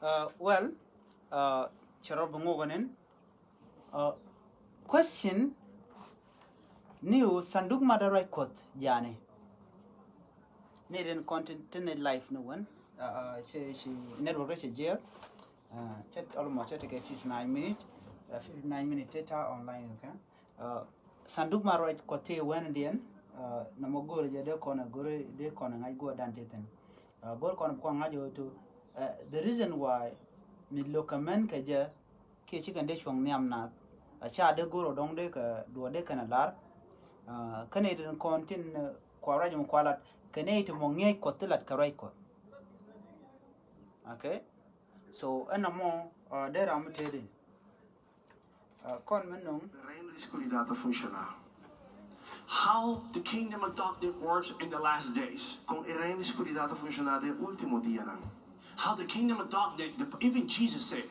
Well, Charot Bungoganin. Question new Sanduk Madarai Kot Jani. Needing content life no one. She never reached a jail. Chat almost take 59 minutes. 59 minutes data online, okay. Sanduk Madarai Kote Wendian. Namogoro Jade Kona Gore de Kona I go down to Gor Kona to the reason why me look a man kaja chicken dish from Niamna. A child de guru dong de do de canalar. Canadian contin quarajum qualat Canadian monge cotelat caraiko. Okay, so and a more there I'm telling. Conmenum. How the kingdom of darkness works in the last days. How the kingdom of darkness, even Jesus said,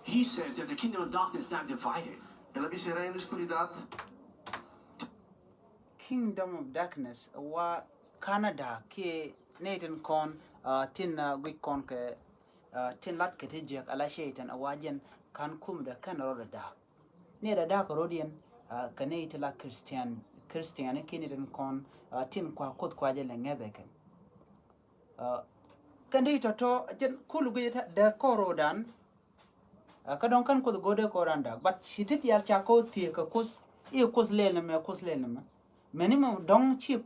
he said that the kingdom of darkness is not divided. Kingdom of darkness, wa Canada, ke Nathan con, tin week con ke tin lat ketijak ala shaitan awajan kan kum da kan roda da. Near the dark Rodian, Canate la Christian Canadian con, tin qua kot quaja langadekan. Candidate to jen kulugita the corodan. Kadon kan could go de coranda, but she did yar chako tea, cos, you cos lenum, Minimum don't cheap.